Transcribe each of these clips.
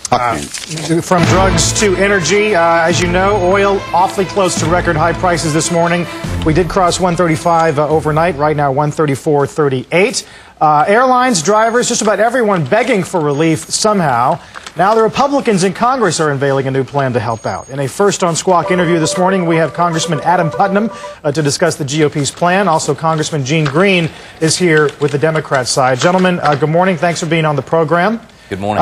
From drugs to energy, as you know, oil awfully close to record high prices this morning. We did cross 135 overnight, right now 134.38. Airlines, drivers, just about everyone begging for relief somehow. Now the Republicans in Congress are unveiling a new plan to help out. In a First on Squawk interview this morning, we have Congressman Adam Putnam to discuss the GOP's plan. Also, Congressman Greene is here with the Democrat side. Gentlemen, good morning. Thanks for being on the program. Good morning.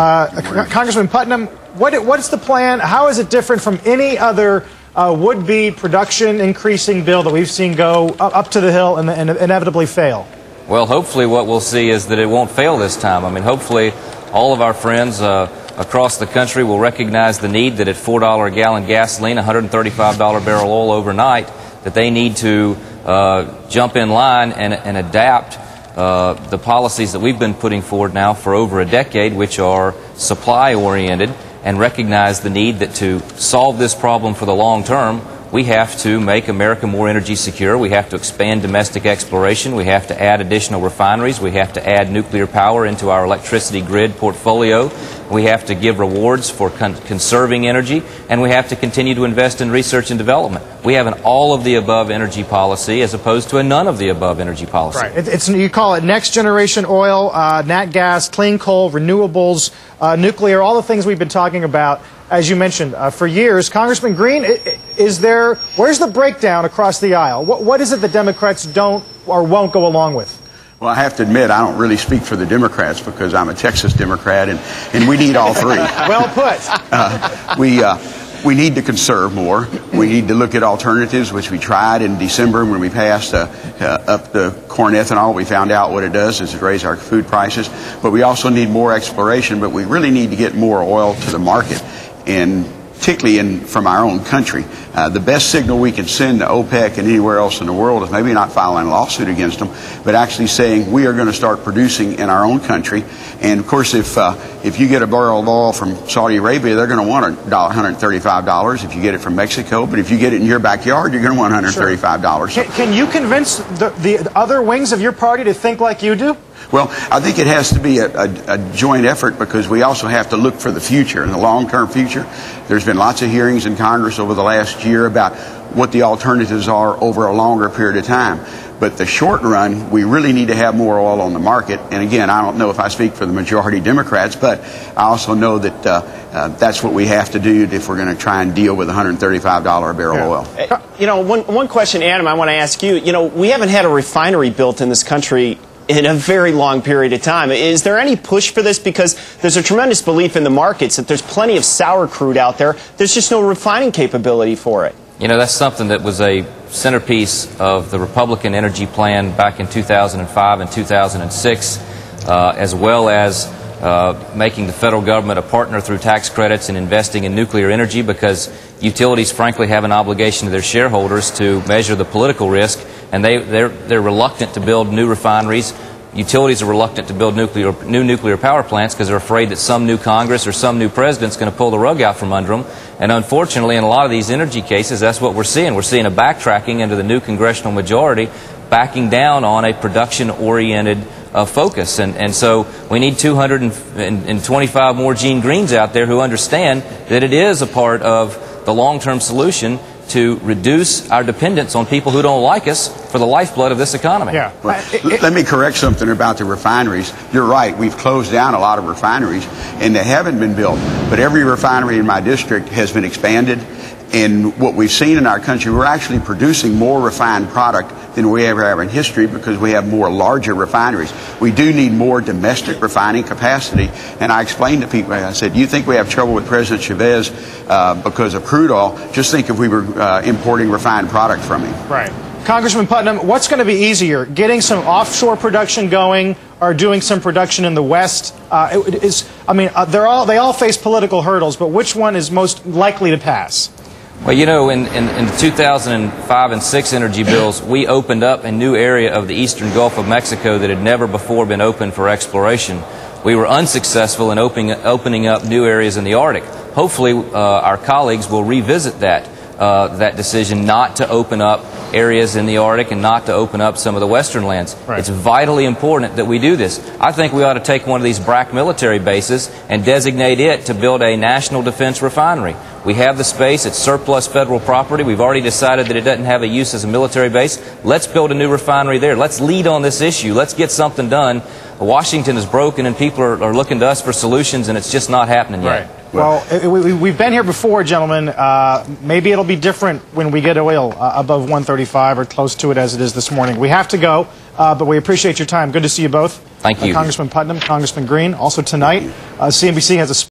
Congressman Putnam, what's the plan? How is it different from any other would-be production increasing bill that we've seen go up to the hill and inevitably fail? Well, hopefully what we'll see is that it won't fail this time. I mean, hopefully all of our friends across the country will recognize the need that at $4 a gallon gasoline, $135 barrel oil overnight, that they need to jump in line and adapt the policies that we've been putting forward now for over a decade, which are supply-oriented, and recognize the need that to solve this problem for the long term, we have to make America more energy secure. We have to expand domestic exploration. We have to add additional refineries. We have to add nuclear power into our electricity grid portfolio. We have to give rewards for conserving energy, and we have to continue to invest in research and development. We have an all-of-the-above energy policy as opposed to a none-of-the-above energy policy. Right. You call it next-generation oil, nat gas, clean coal, renewables, nuclear, all the things we've been talking about, as you mentioned, for years. Congressman Greene, where's the breakdown across the aisle? What is it the Democrats don't or won't go along with? Well, I have to admit, I don't really speak for the Democrats because I'm a Texas Democrat, and we need all three. Well put. We need to conserve more. We need to look at alternatives, which we tried in December when we passed up the corn ethanol. We found out what it does is it raises our food prices. But we also need more exploration, but we really need to get more oil to the market, and particularly from our own country. The best signal we can send to OPEC and anywhere else in the world is maybe not filing a lawsuit against them, but actually saying we are going to start producing in our own country. And of course, if you get a barrel of oil from Saudi Arabia, they're going to want $135 if you get it from Mexico. But if you get it in your backyard, you're going to want $135. Sure. Can you convince the other wings of your party to think like you do? Well, I think it has to be a joint effort because we also have to look for the future, in the long-term future. There's been lots of hearings in Congress over the last year about what the alternatives are over a longer period of time. But the short run, we really need to have more oil on the market. And again, I don't know if I speak for the majority Democrats, but I also know that that's what we have to do if we're going to try and deal with $135 a barrel oil. You know, one question, Adam, I want to ask you. You know, we haven't had a refinery built in this country in a very long period of time. Is there any push for this? Because there's a tremendous belief in the markets that there's plenty of sour crude out there. There's just no refining capability for it. You know, that's something that was a centerpiece of the Republican energy plan back in 2005 and 2006, as well as making the federal government a partner through tax credits and investing in nuclear energy, because utilities frankly have an obligation to their shareholders to measure the political risk, and they're reluctant to build new refineries. Utilities are reluctant to build new nuclear power plants because they're afraid that some new Congress or some new president's going to pull the rug out from under them. And unfortunately, in a lot of these energy cases, that's what we're seeing. We're seeing a backtracking into the new congressional majority, backing down on a production-oriented focus. And so we need 225 more Gene Greenes out there who understand that it is a part of the long-term solution to reduce our dependence on people who don't like us for the lifeblood of this economy. Yeah. Well, let me correct something about the refineries. You're right. We've closed down a lot of refineries, and they haven't been built. But every refinery in my district has been expanded. And what we've seen in our country, we're actually producing more refined product than we ever have in history because we have more larger refineries. We do need more domestic refining capacity. And I explained to people, I said, you think we have trouble with President Chavez because of crude oil? Just think if we were importing refined product from him. Right. Congressman Putnam, what's going to be easier, getting some offshore production going or doing some production in the West? They all face political hurdles, but which one is most likely to pass? Well, you know, in the 2005 and 6 energy bills, we opened up a new area of the eastern Gulf of Mexico that had never before been open for exploration. We were unsuccessful in opening up new areas in the Arctic. Hopefully, our colleagues will revisit that decision not to open up areas in the Arctic and not to open up some of the western lands. Right. It's vitally important that we do this. I think we ought to take one of these BRAC military bases and designate it to build a national defense refinery. We have the space. It's surplus federal property. We've already decided that it doesn't have a use as a military base. Let's build a new refinery there. Let's lead on this issue. Let's get something done. Washington is broken and people are looking to us for solutions, and it's just not happening yet. Right. Well, we've been here before, gentlemen. Maybe it'll be different when we get oil above 135 or close to it as it is this morning. We have to go, but we appreciate your time. Good to see you both. Thank you. Congressman Putnam, Congressman Greene. Also tonight, CNBC has a